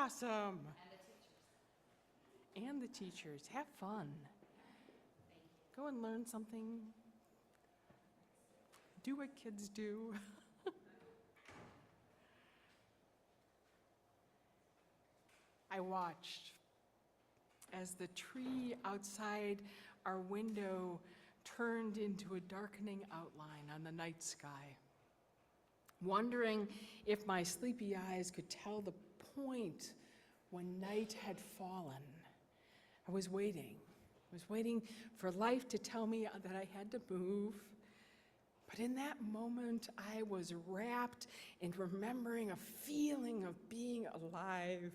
awesome. And the teachers. Have fun. Go and learn something. Do what kids do. I watched as the tree outside our window turned into a darkening outline on the night sky, wondering if my sleepy eyes could tell the point when night had fallen. I was waiting for life to tell me that I had to move. But in that moment, I was wrapped in remembering a feeling of being alive.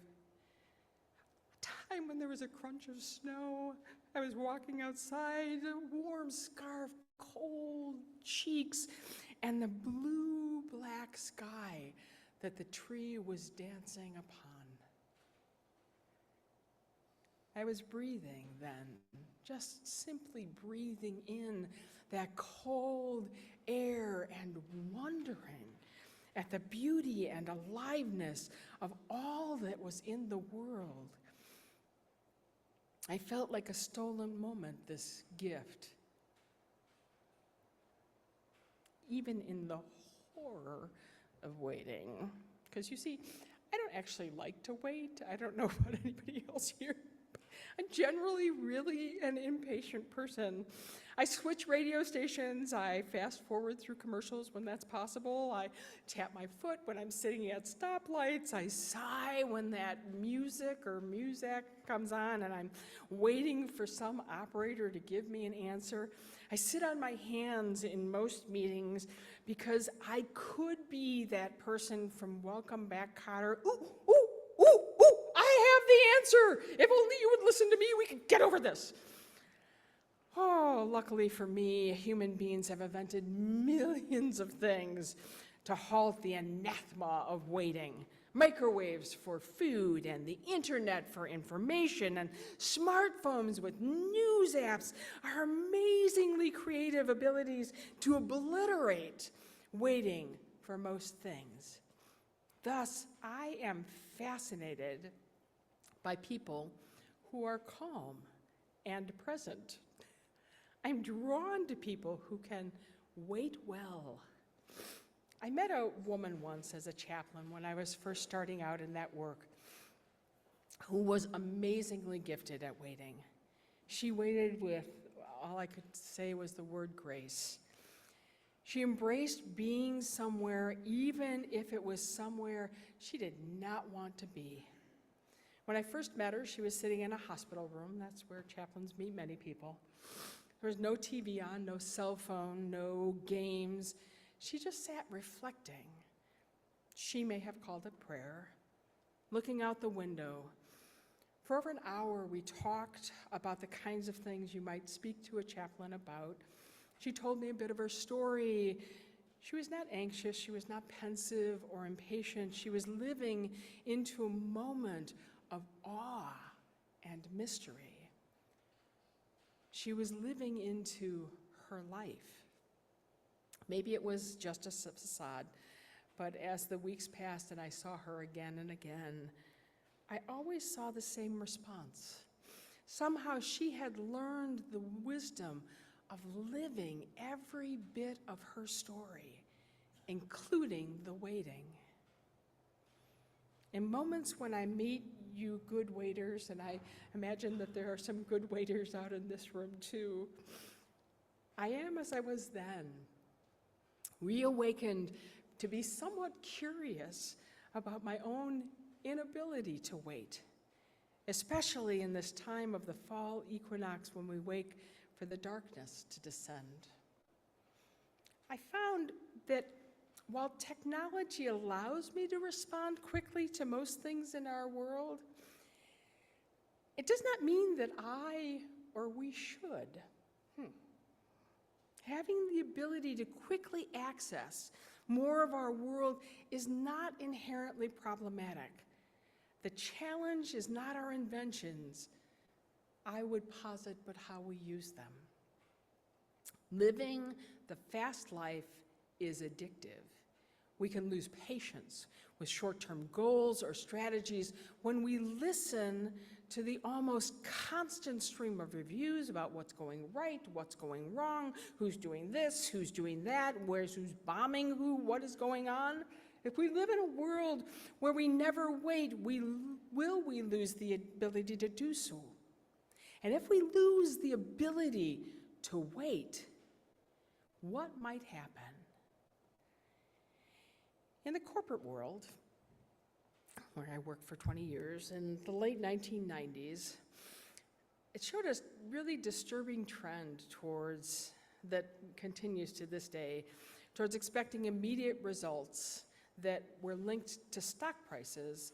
A time when there was a crunch of snow. I was walking outside, a warm scarf, cold cheeks, and the blue-black sky that the tree was dancing upon. I was breathing then, just simply breathing in that cold air and wondering at the beauty and aliveness of all that was in the world. I felt like a stolen moment, this gift. Even in the horror of waiting. Because you see, I don't actually like to wait. I don't know about anybody else here. I'm generally really an impatient person. I switch radio stations, I fast forward through commercials when that's possible, I tap my foot when I'm sitting at stoplights, I sigh when that music comes on and I'm waiting for some operator to give me an answer. I sit on my hands in most meetings because I could be that person from Welcome Back, Kotter. Ooh, ooh, ooh, ooh, I have the answer. If only you would listen to me, we could get over this. Oh, luckily for me, human beings have invented millions of things to halt the anathema of waiting. Microwaves for food and the internet for information and smartphones with news apps are amazingly creative abilities to obliterate waiting for most things. Thus, I am fascinated by people who are calm and present. I'm drawn to people who can wait well. I met a woman once as a chaplain when I was first starting out in that work who was amazingly gifted at waiting. She waited with, all I could say was the word grace. She embraced being somewhere, even if it was somewhere she did not want to be. When I first met her, she was sitting in a hospital room. That's where chaplains meet many people. There was no TV on, no cell phone, no games. She just sat reflecting. She may have called it prayer, looking out the window. For over an hour, we talked about the kinds of things you might speak to a chaplain about. She told me a bit of her story. She was not anxious, she was not pensive or impatient. She was living into a moment of awe and mystery. She was living into her life. Maybe it was just a facade, but as the weeks passed and I saw her again and again, I always saw the same response. Somehow she had learned the wisdom of living every bit of her story, including the waiting. In moments when I meet you good waiters, and I imagine that there are some good waiters out in this room too, I am as I was then, reawakened to be somewhat curious about my own inability to wait, especially in this time of the fall equinox when we wait for the darkness to descend. I found that while technology allows me to respond quickly to most things in our world, it does not mean that I or we should. Having the ability to quickly access more of our world is not inherently problematic. The challenge is not our inventions, I would posit, but how we use them. Living the fast life is addictive. We can lose patience with short-term goals or strategies when we listen to the almost constant stream of reviews about what's going right, what's going wrong, who's doing this, who's doing that, who's bombing who, what is going on. If we live in a world where we never wait, we lose the ability to do so. And if we lose the ability to wait, what might happen? In the corporate world, where I worked for 20 years, in the late 1990s, it showed a really disturbing trend that continues to this day, towards expecting immediate results that were linked to stock prices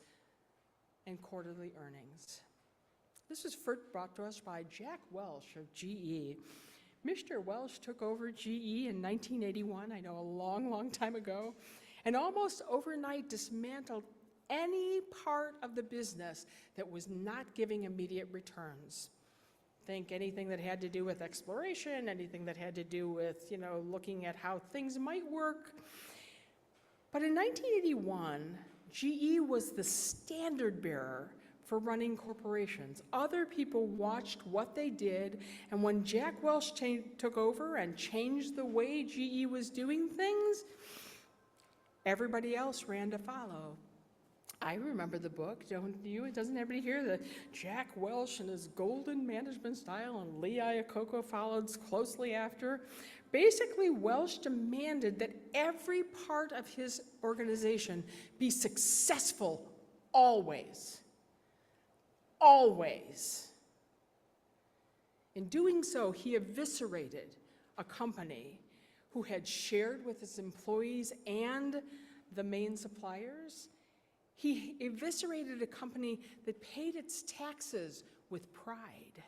and quarterly earnings. This was first brought to us by Jack Welch of GE. Mr. Welch took over GE in 1981, I know, a long, long time ago, and almost overnight dismantled any part of the business that was not giving immediate returns. Think anything that had to do with exploration, anything that had to do with, looking at how things might work. But in 1981, GE was the standard bearer for running corporations. Other people watched what they did, and when Jack Welch took over and changed the way GE was doing things, everybody else ran to follow. I remember the book, don't you? Doesn't everybody hear the Jack Welch and his golden management style, and Lee Iacocca followed closely after? Basically, Welch demanded that every part of his organization be successful always. Always. In doing so, he eviscerated a company who had shared with its employees and the main suppliers. He eviscerated a company that paid its taxes with pride.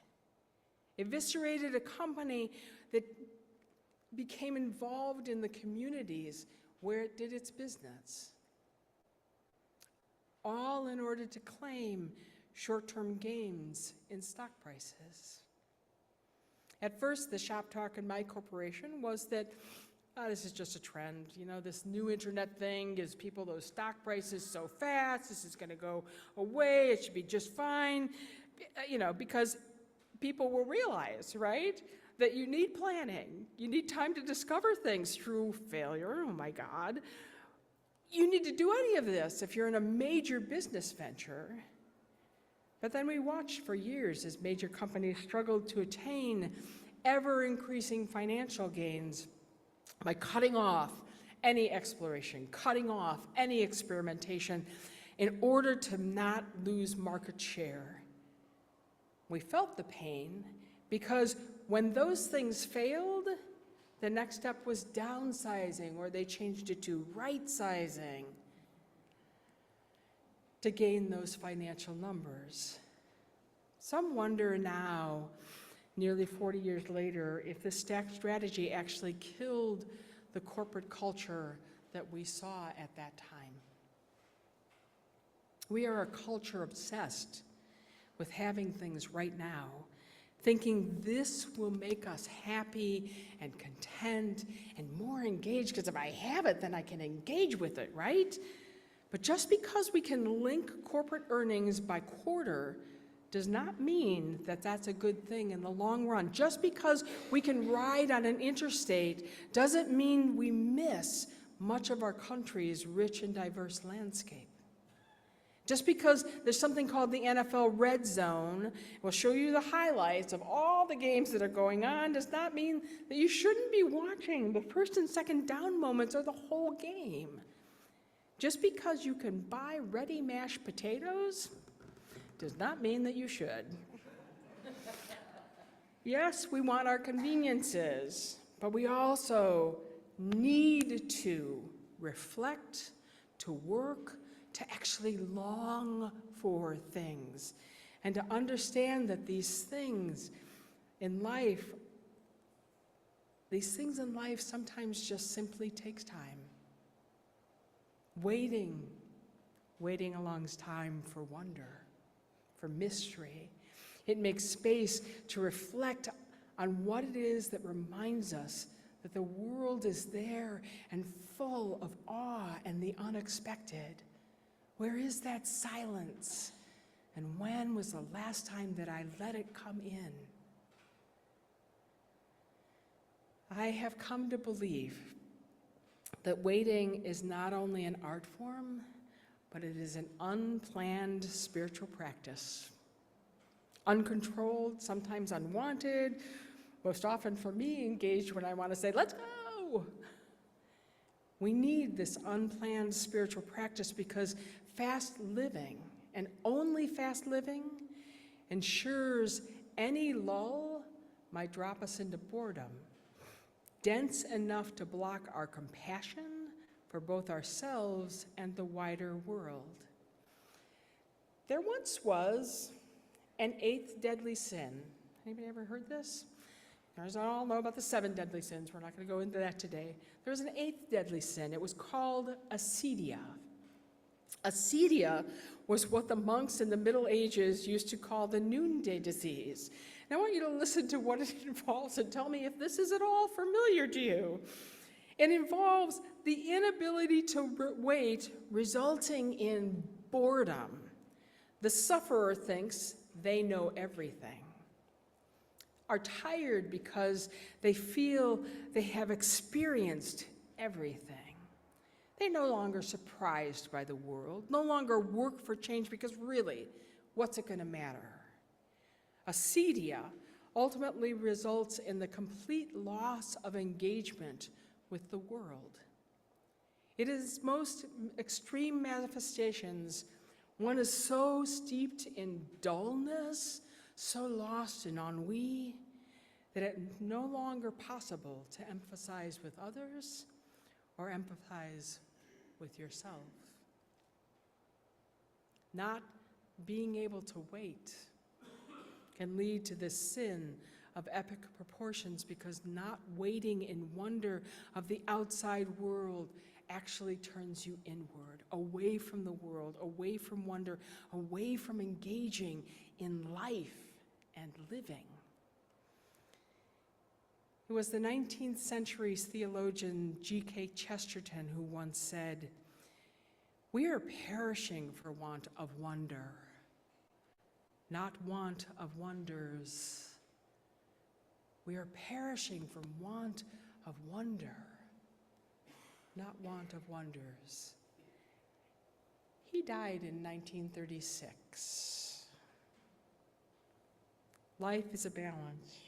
Eviscerated a company that became involved in the communities where it did its business. All in order to claim short-term gains in stock prices. At first, the shop talk in my corporation was that this is just a trend. This new internet thing gives people those stock prices so fast. This is going to go away. It should be just fine. Because people will realize, right, that you need planning. You need time to discover things through failure. Oh my God. You need to do any of this if you're in a major business venture. But then we watched for years as major companies struggled to attain ever-increasing financial gains by cutting off any exploration, cutting off any experimentation in order to not lose market share. We felt the pain because when those things failed, the next step was downsizing, or they changed it to right-sizing to gain those financial numbers. Some wonder now, nearly 40 years later, if this stacked strategy actually killed the corporate culture that we saw at that time. We are a culture obsessed with having things right now, thinking this will make us happy and content and more engaged, because if I have it, then I can engage with it, right? But just because we can link corporate earnings by quarter does not mean that that's a good thing in the long run. Just because we can ride on an interstate doesn't mean we miss much of our country's rich and diverse landscape. Just because there's something called the NFL Red Zone, will show you the highlights of all the games that are going on, does not mean that you shouldn't be watching the first and second down moments or the whole game. Just because you can buy ready mashed potatoes does not mean that you should. Yes, we want our conveniences, but we also need to reflect, to work, to actually long for things, and to understand that these things in life sometimes just simply takes time. Waiting alongs time for wonder, for mystery. It makes space to reflect on what it is that reminds us that the world is there and full of awe and the unexpected. Where is that silence? And when was the last time that I let it come in? I have come to believe that waiting is not only an art form, but it is an unplanned spiritual practice. Uncontrolled, sometimes unwanted, most often for me, engaged when I want to say, let's go. We need this unplanned spiritual practice because fast living, and only fast living, ensures any lull might drop us into boredom, dense enough to block our compassion for both ourselves and the wider world. There once was an eighth deadly sin. Anybody ever heard this? You all know about the 7 deadly sins. We're not going to go into that today. There was an eighth deadly sin. It was called acedia. Acedia was what the monks in the Middle Ages used to call the noonday disease. Now I want you to listen to what it involves and tell me if this is at all familiar to you. It involves the inability to wait, resulting in boredom. The sufferer thinks they know everything, are tired because they feel they have experienced everything. They're no longer surprised by the world, no longer work for change because really, what's it going to matter? Acedia ultimately results in the complete loss of engagement with the world. It is most extreme manifestations. One is so steeped in dullness, so lost in ennui, that it is no longer possible to emphasize with others or empathize with yourself. Not being able to wait can lead to this sin of epic proportions because not waiting in wonder of the outside world actually turns you inward, away from the world, away from wonder, away from engaging in life and living. It was the 19th century's theologian G.K. Chesterton who once said, "We are perishing for want of wonder, not want of wonders. We are perishing from want of wonder, not want of wonders." He died in 1936. Life is a balance.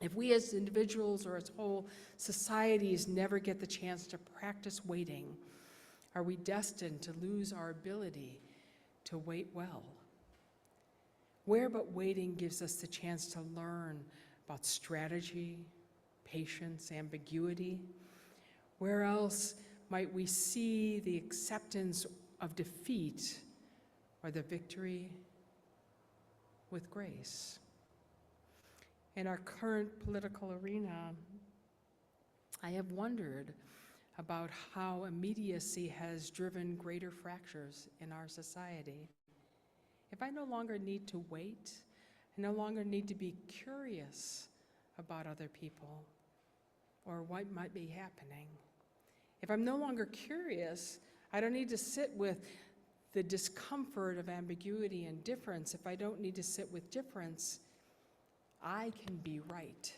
If we as individuals or as whole societies never get the chance to practice waiting, are we destined to lose our ability to wait well? Where but waiting gives us the chance to learn about strategy, patience, ambiguity? Where else might we see the acceptance of defeat or the victory with grace? In our current political arena, I have wondered about how immediacy has driven greater fractures in our society. If I no longer need to wait, I no longer need to be curious about other people or what might be happening. If I'm no longer curious, I don't need to sit with the discomfort of ambiguity and difference. If I don't need to sit with difference, I can be right.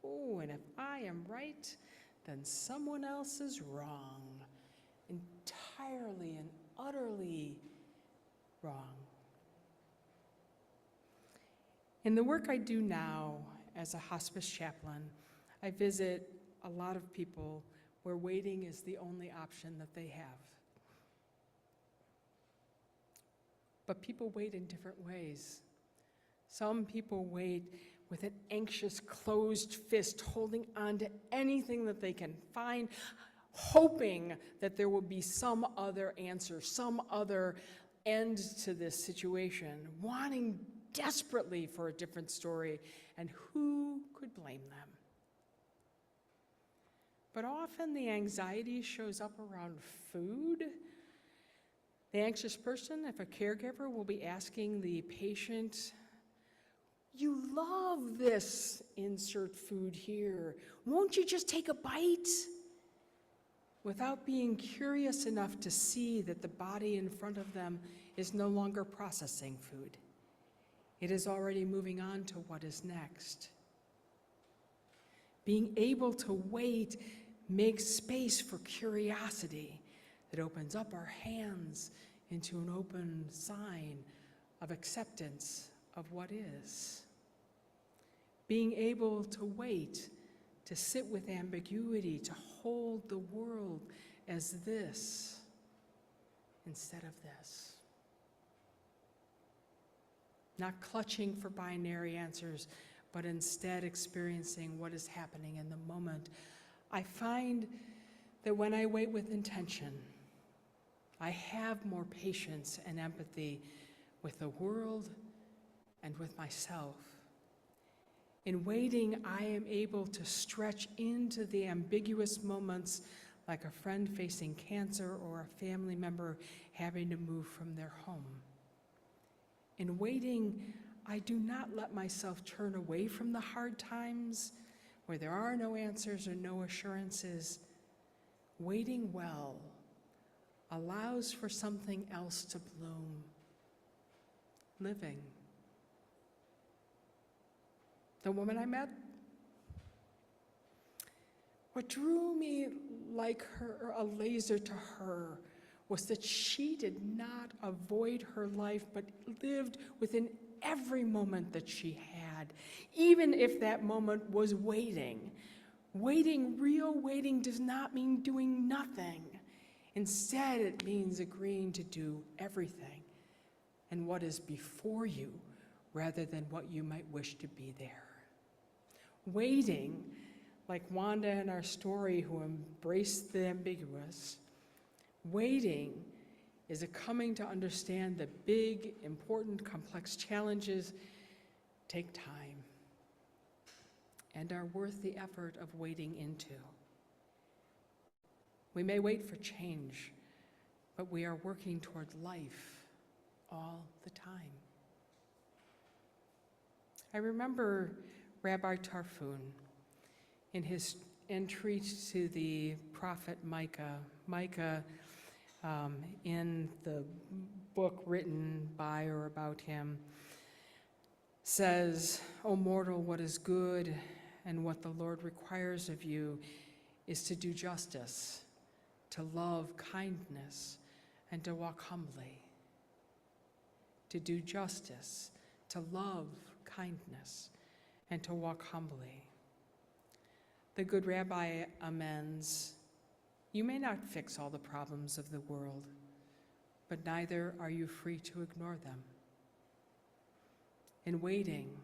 Oh, and if I am right, then someone else is wrong. Entirely and utterly wrong. In the work I do now as a hospice chaplain, I visit a lot of people where waiting is the only option that they have. But people wait in different ways. Some people wait with an anxious, closed fist, holding on to anything that they can find, hoping that there will be some other answer, some other end to this situation, wanting desperately for a different story, and who could blame them? But often the anxiety shows up around food. The anxious person, if a caregiver, will be asking the patient, You love this insert food here. Won't you just take a bite? Without being curious enough to see that the body in front of them is no longer processing food. It is already moving on to what is next. Being able to wait makes space for curiosity that opens up our hands into an open sign of acceptance of what is. Being able to wait, to sit with ambiguity, to hold the world as this instead of this. Not clutching for binary answers, but instead experiencing what is happening in the moment. I find that when I wait with intention, I have more patience and empathy with the world and with myself. In waiting, I am able to stretch into the ambiguous moments like a friend facing cancer or a family member having to move from their home. In waiting, I do not let myself turn away from the hard times where there are no answers or no assurances. Waiting well allows for something else to bloom. Living. The woman I met, what drew me like her, a laser to her, was that she did not avoid her life, but lived within every moment that she had, even if that moment was waiting. Waiting, real waiting, does not mean doing nothing. Instead, it means agreeing to do everything and what is before you rather than what you might wish to be there. Waiting, like Wanda in our story who embraced the ambiguous, waiting is a coming to understand that big, important, complex challenges take time and are worth the effort of wading into. We may wait for change, but we are working toward life all the time. I remember Rabbi Tarfun in his entry to the prophet Micah. Micah, in the book written by or about him, says, "O mortal, what is good and what the Lord requires of you is to do justice, to love kindness, and to walk humbly." To do justice, to love kindness, and to walk humbly. The good rabbi amends, "You may not fix all the problems of the world, but neither are you free to ignore them." In waiting,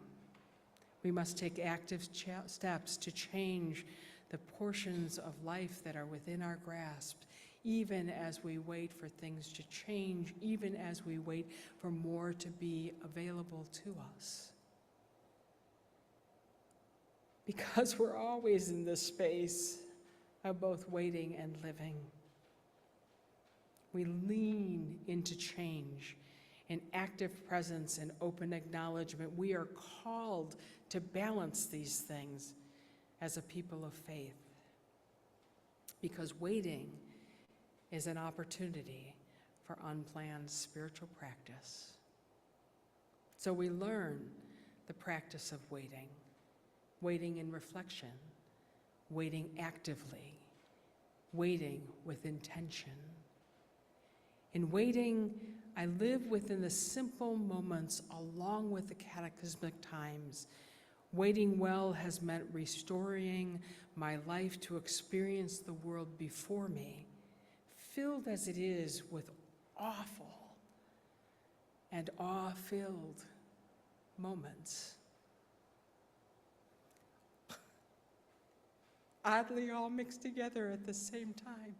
we must take active steps to change the portions of life that are within our grasp, even as we wait for things to change, even as we wait for more to be available to us. Because we're always in this space of both waiting and living. We lean into change in active presence and open acknowledgement. We are called to balance these things as a people of faith. Because waiting is an opportunity for unplanned spiritual practice. So we learn the practice of waiting, waiting in reflection, waiting actively, waiting with intention. In waiting, I live within the simple moments along with the cataclysmic times. Waiting well has meant restoring my life to experience the world before me, filled as it is with awful and awe-filled moments. Oddly all mixed together at the same time.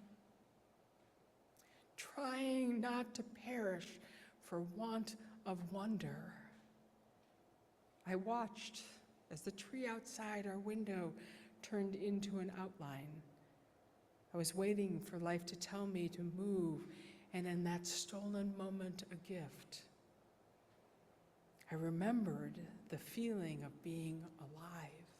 Trying not to perish for want of wonder. I watched as the tree outside our window turned into an outline. I was waiting for life to tell me to move, and in that stolen moment, a gift. I I remembered the feeling of being alive.